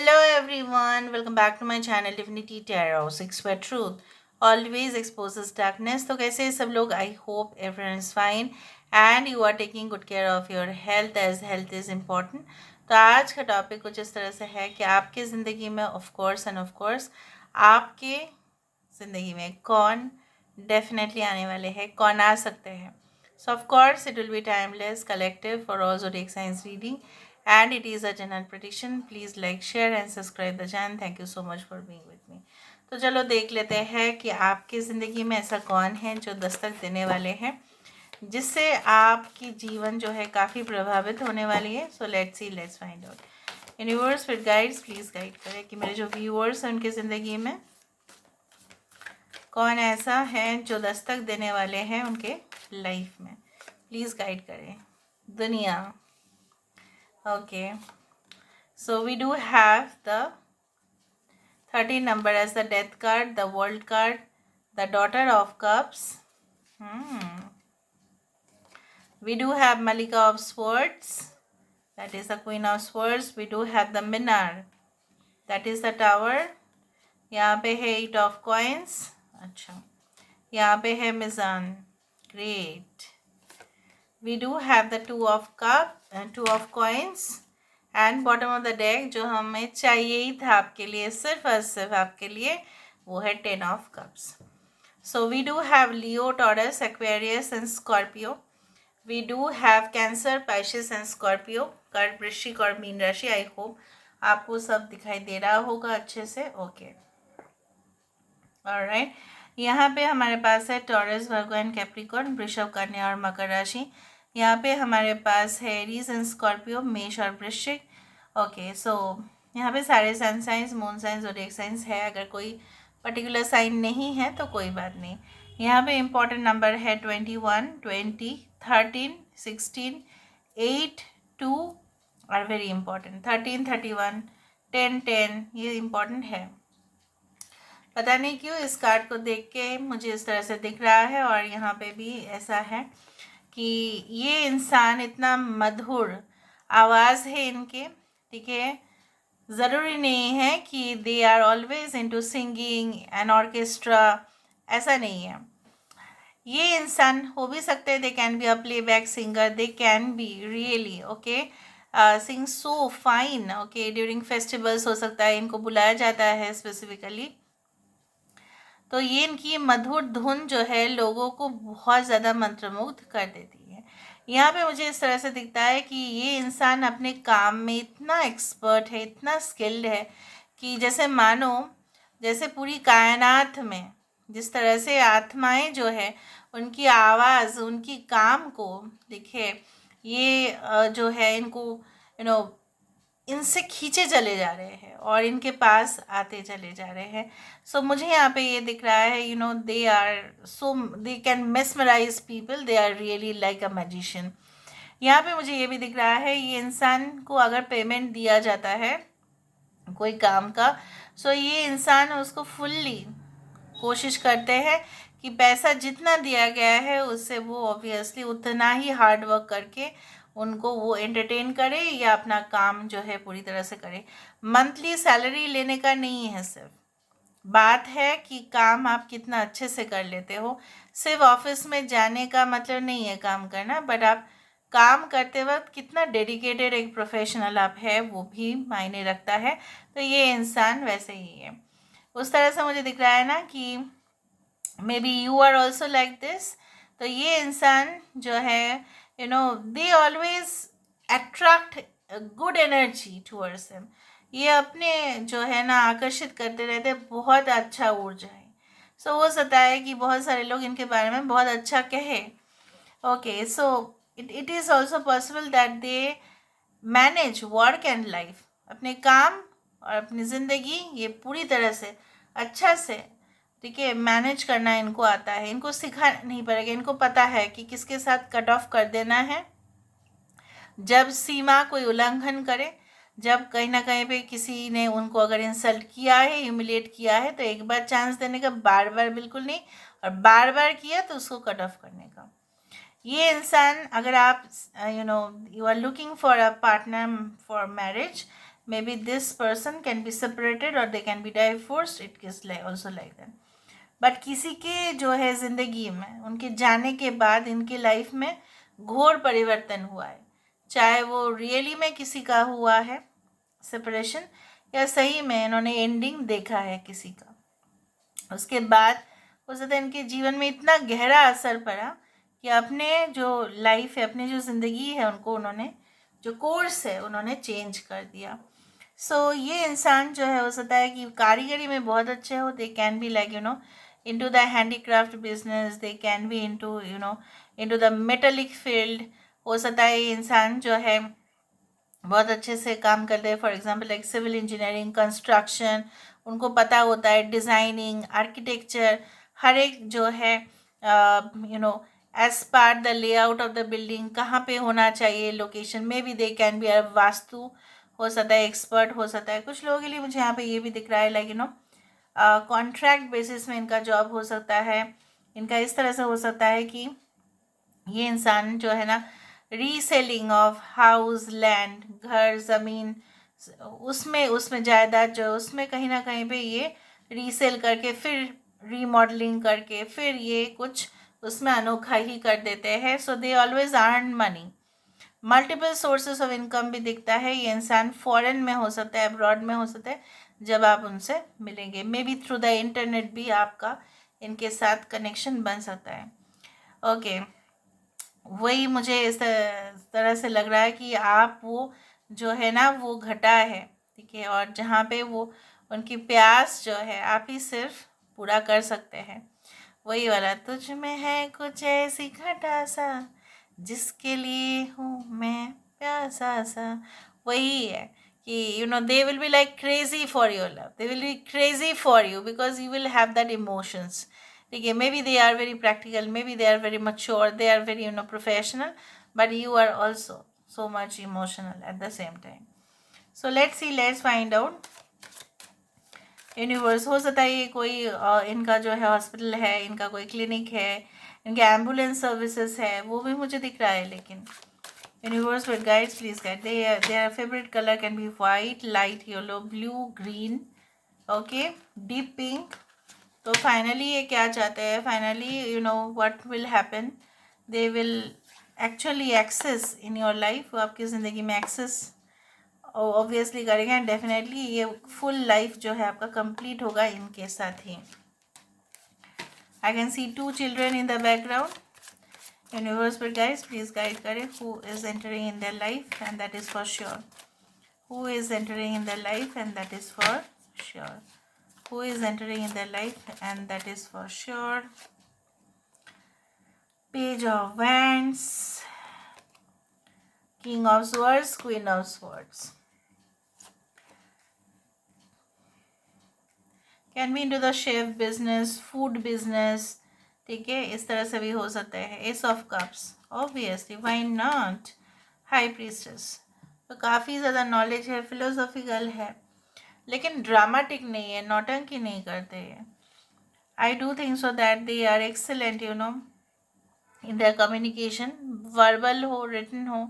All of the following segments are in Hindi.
Hello everyone, welcome back to my channel Divinity Tarot 6 Word Truth always exposes darkness. तो कैसे हैं सब लोग? I hope everyone is fine and you are taking good care of your health as health is important. तो आज का टॉपिक कुछ इस तरह से है कि आपके ज़िंदगी में of course end of course आपके ज़िंदगी में कौन डेफिनेटली आने वाले हैं, कौन आ सकते हैं. So of course it will be timeless, collective for all zodiac signs reading and it is a general prediction. Please like, share and subscribe the channel. Thank you so much for being with me. तो चलो देख लेते हैं कि आपकी ज़िंदगी में ऐसा कौन है जो दस्तक देने वाले हैं जिससे आपकी जीवन जो है काफ़ी प्रभावित होने वाली है. So let's see, let's find out. Universe फिर गाइड्स प्लीज़ गाइड करें कि मेरे जो व्यूअर्स हैं उनकी ज़िंदगी में कौन ऐसा है जो दस्तक देने वाले हैं उनके लाइफ में. प्लीज़ गाइड करें. दुनिया. Okay, so we do have the 13 number as the death card, the world card, the daughter of cups. We do have Malika of swords, that is the queen of swords. We do have the minar, that is the tower. यहाँ पे है 8 of coins. अच्छा, यहाँ पे है मिजान. Great. We do have the 2 of coins. And bottom of the deck जो हमें चाहिए ही था आपके लिए, सिर्फ और सिर्फ आपके लिए, वो है 10 of cups. So we do have Leo, Taurus, Aquarius and Scorpio. We do have Cancer, Pisces and Scorpio. कर्क, वृश्चिक और मीन राशि. आई होप आपको सब दिखाई दे रहा होगा अच्छे से. Okay, alright. यहाँ पे हमारे पास है टॉरस, वर्गो एंड कैप्रिकॉर्न, वृषभ, कन्या और मकर राशि. यहाँ पे हमारे पास है एरीज एंड स्कॉर्पियो, मेष और वृश्चिक. ओके, सो यहाँ पे सारे सन साइंस, मून साइंस और एक साइंस है. अगर कोई पर्टिकुलर साइन नहीं है तो कोई बात नहीं. यहाँ पे इम्पॉर्टेंट नंबर है 21, 20, 13, 16, 8, 2 और वेरी इंपॉर्टेंट 13, 31, 10, 10. ये इम्पॉर्टेंट है. पता नहीं क्यों इस कार्ड को देख के मुझे इस तरह से दिख रहा है. और यहाँ पे भी ऐसा है कि ये इंसान इतना मधुर आवाज़ है इनके, ठीक है. ज़रूरी नहीं है कि they are always into singing and orchestra, ऐसा नहीं है. ये इंसान हो भी सकते हैं, they can be a playback singer, they can be really okay sing so fine. Okay, during festivals हो सकता है इनको बुलाया जाता है स्पेसिफिकली. तो ये इनकी मधुर धुन जो है लोगों को बहुत ज़्यादा मंत्रमुग्ध कर देती है. यहाँ पे मुझे इस तरह से दिखता है कि ये इंसान अपने काम में इतना एक्सपर्ट है, इतना स्किल्ड है कि जैसे मानो जैसे पूरी कायनात में जिस तरह से आत्माएं जो है उनकी आवाज़, उनकी काम को देखिए, ये जो है इनको इनसे खींचे चले जा रहे हैं और इनके पास आते चले जा रहे हैं. सो मुझे यहाँ पे ये दिख रहा है they are so, they can mesmerise people, they are really like a magician. यहाँ पे मुझे ये भी दिख रहा है ये इंसान को अगर पेमेंट दिया जाता है कोई काम का, सो ये इंसान उसको फुल्ली कोशिश करते हैं कि पैसा जितना दिया गया है उससे वो ऑब्वियसली उतना ही हार्ड वर्क करके उनको वो एंटरटेन करे या अपना काम जो है पूरी तरह से करे. मंथली सैलरी लेने का नहीं है, सिर्फ बात है कि काम आप कितना अच्छे से कर लेते हो. सिर्फ ऑफिस में जाने का मतलब नहीं है काम करना, बट आप काम करते वक्त कितना डेडिकेटेड एक प्रोफेशनल आप है वो भी मायने रखता है. तो ये इंसान वैसे ही है. उस तरह से मुझे दिख रहा है ना कि maybe you are also like this. तो ये इंसान जो है they always attract good energy towards him. ये अपने जो है ना आकर्षित करते रहते, बहुत अच्छा ऊर्जा है. सो हो सकता है कि बहुत सारे लोग इनके बारे में बहुत अच्छा कहे. Okay, so it is also possible that they manage work and life, अपने काम और अपनी ज़िंदगी ये पूरी तरह से अच्छा से, ठीक है, मैनेज करना इनको आता है. इनको सिखाना नहीं पड़ेगा, इनको पता है कि किसके साथ कट ऑफ कर देना है जब सीमा कोई उल्लंघन करे. जब कहीं ना कहीं पे किसी ने उनको अगर इंसल्ट किया है, ह्यूमिलेट किया है, तो एक बार चांस देने का, बार बार बिल्कुल नहीं, और बार बार किया तो उसको कट ऑफ करने का. ये इंसान अगर आप you are looking for a partner for marriage, maybe this person can be separated और they can be divorced, it is also like that. But किसी के जो है ज़िंदगी में उनके जाने के बाद इनकी लाइफ में घोर परिवर्तन हुआ है, चाहे वो रियली में किसी का हुआ है सेपरेशन या सही में इन्होंने एंडिंग देखा है किसी का। उसके बाद हो सकता है इनके जीवन में इतना गहरा असर पड़ा कि अपने जो लाइफ है, अपनी जो ज़िंदगी है, उनको उन्होंने जो कोर्स है उन्होंने चेंज कर दिया। सो ये इंसान जो है हो सकता है कि कारीगरी में बहुत अच्छे हो, दे can be like into the handicraft business, they can be into the metallic field। हो सकता है ये इंसान जो है बहुत अच्छे से काम करते हैं, for example like civil engineering, construction, उनको पता होता है डिज़ाइनिंग, आर्किटेक्चर, हर एक जो है as part the layout of the building कहाँ पे होना चाहिए लोकेशन में भी दे कैन बी वास्तु हो सकता है एक्सपर्ट हो सकता है। कुछ लोगों के लिए मुझे यहाँ पे ये भी दिख रहा है लाइक कॉन्ट्रैक्ट बेसिस में इनका जॉब हो सकता है। इनका इस तरह से हो सकता है कि ये इंसान जो है ना रीसेलिंग ऑफ हाउस, लैंड, घर, ज़मीन, उसमें जायदाद जो उसमें कहीं ना कहीं पे ये रीसेल करके फिर रीमॉडलिंग करके फिर ये कुछ उसमें अनोखा ही कर देते हैं। So they always earn money. Multiple sources of income भी दिखता है। ये इंसान फॉरेन में हो सकता है, अब्रॉड में हो सकता है, जब आप उनसे मिलेंगे may be through the internet भी आपका इनके साथ कनेक्शन बन सकता है। ओके, वही मुझे इस तरह से लग रहा है कि आप वो जो है ना वो घटा है, ठीक है, और जहाँ पे वो उनकी प्यास जो है आप ही सिर्फ पूरा कर सकते हैं। वही वाला तुझ में है कुछ ऐसी घटा सा जिसके लिए हूँ मैं प्यासा सा, वही है कि they will be like crazy for your love, they will be crazy for you because you will have that emotions. ठीक है, maybe they are very practical, maybe they are very mature, they are very professional, but you are also so much emotional at the same time. So let's see, let's find out universe. हो सकता है ये कोई इनका जो है हॉस्पिटल है, इनका कोई क्लिनिक है, इनके एम्बुलेंस सर्विसेज है, वो भी मुझे दिख रहा है। लेकिन universe with guides please guide, their favourite colour can be white, light yellow, blue, green, okay, deep pink. तो फाइनली ये क्या चाहते हैं, finally what will happen, they will actually access in your life, वो आपकी ज़िंदगी में एक्सेस ऑब्वियसली करेंगे एंड डेफिनेटली ये फुल लाइफ जो है आपका कंप्लीट होगा इनके साथ ही। I can see 2 children in the background. Universe पर गाइस प्लीज गाइड करें who is entering in the life and that is for sure, who is entering in the life and that is for sure, who is entering in their life and that is for sure। Page of Wands, King of Swords, Queen of Swords, can be into the chef business, food business, ठीक है, इस तरह से भी हो सकता है। Ace of Cups, obviously why not, High Priestess, तो काफ़ी ज़्यादा नॉलेज है, फिलोसॉफिकल है, लेकिन ड्रामेटिक नहीं है, नौटंकी नहीं करते हैं। I do think so that they are excellent in their communication, verbal हो रिटन हो,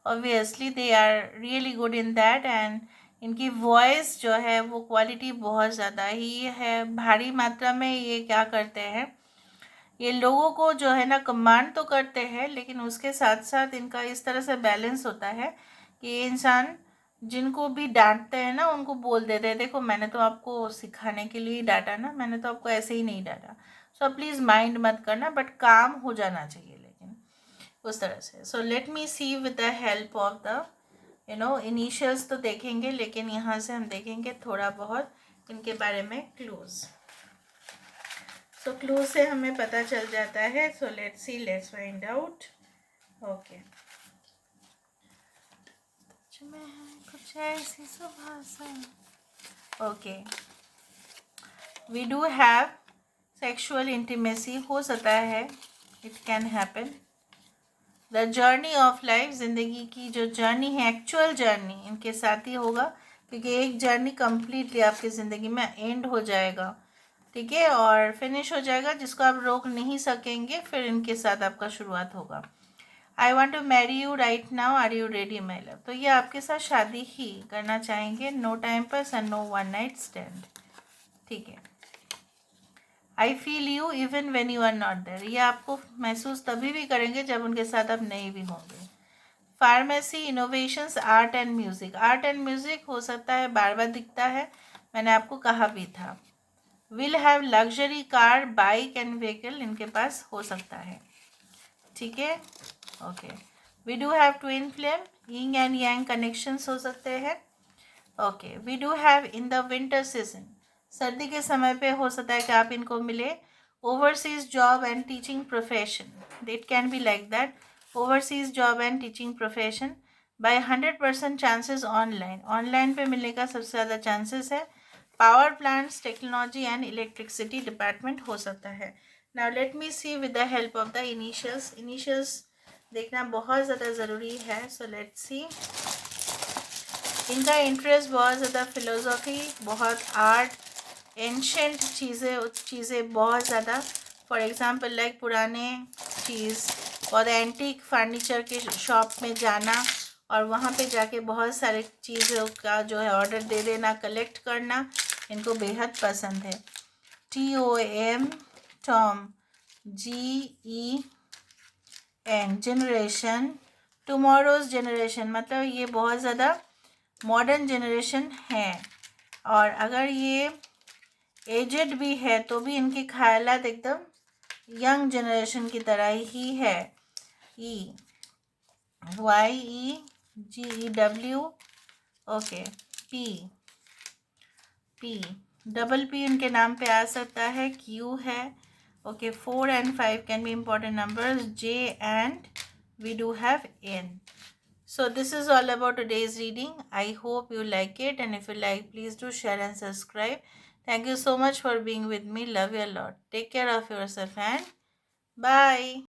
obviously they are really good in that and इनकी वॉइस जो है वो क्वालिटी बहुत ज़्यादा ही है। भारी मात्रा में ये क्या करते हैं, ये लोगों को जो है ना कमांड तो करते हैं, लेकिन उसके साथ साथ इनका इस तरह से बैलेंस होता है कि ये इंसान जिनको भी डांटते हैं ना उनको बोल देते हैं, देखो मैंने तो आपको सिखाने के लिए ही डांटा ना, मैंने तो आपको ऐसे ही नहीं डांटा, सो प्लीज़ माइंड मत करना, बट काम हो जाना चाहिए, लेकिन उस तरह से। So let me see with the help of the initials तो देखेंगे, लेकिन यहाँ से हम देखेंगे थोड़ा बहुत इनके बारे में क्लूज। सो क्लूज से हमें पता चल जाता है। So let's see, let's find out. Okay, कुछ ऐसी सुबह। Okay, we do have sexual intimacy, हो सकता है, it can happen. The journey of life, ज़िंदगी की जो जर्नी है, एक्चुअल जर्नी इनके साथ ही होगा, क्योंकि एक जर्नी कम्प्लीटली आपकी ज़िंदगी में एंड हो जाएगा, ठीक है, और फिनिश हो जाएगा, जिसको आप रोक नहीं सकेंगे, फिर इनके साथ आपका शुरुआत होगा। I want to marry you right now, are you ready my love. तो ये आपके साथ शादी ही करना चाहेंगे, no time pass and no one night stand. ठीक है। I feel you even when you are not there, ये आपको महसूस तभी भी करेंगे जब उनके साथ आप नहीं भी होंगे। Pharmacy, innovations, art and music. Art and music हो सकता है बार बार दिखता है, मैंने आपको कहा भी था। Will have luxury car, bike and vehicle, इनके पास हो सकता है। ठीक है, okay. We do have twin flame, yin and yang connections हो सकते हैं। Okay, we do have in the winter season, सर्दी के समय पे हो सकता है कि आप इनको मिले। Overseas job and teaching profession, it can be like that. Overseas job and teaching profession by 100% chances online, online पे मिलने का सबसे ज़्यादा चांसेस है। Power plants, technology and electricity department हो सकता है। Now let me see with the help of the initials. Initials देखना बहुत ज़्यादा ज़रूरी है। So let's see. इनका इंटरेस्ट बहुत ज़्यादा फिलोसॉफी, बहुत आर्ट, एंशेंट चीज़ें बहुत ज़्यादा। फॉर एग्ज़ाम्पल लाइक पुराने चीज़, बहुत एंटीक फर्नीचर के शॉप में जाना और वहाँ पे जाके बहुत सारे चीज़ों का जो है ऑर्डर दे देना, कलेक्ट करना, इनको बेहद पसंद है। TOM, Tom, GEN, generation, tomorrow's generation, मतलब ये बहुत ज़्यादा मॉडर्न जनरेशन है। और अगर ये एजेड भी है तो भी इनके ख्यालात एकदम यंग जनरेशन की तरह ही है। YEGEW, okay. P, double P उनके नाम पे आ सकता है। Q है, okay. 4 and 5 can be important numbers. J and we do have N. So this is all about today's reading. I hope you like it, and if you like, please do share and subscribe. Thank you so much for being with me. Love you a lot. Take care of yourself and bye.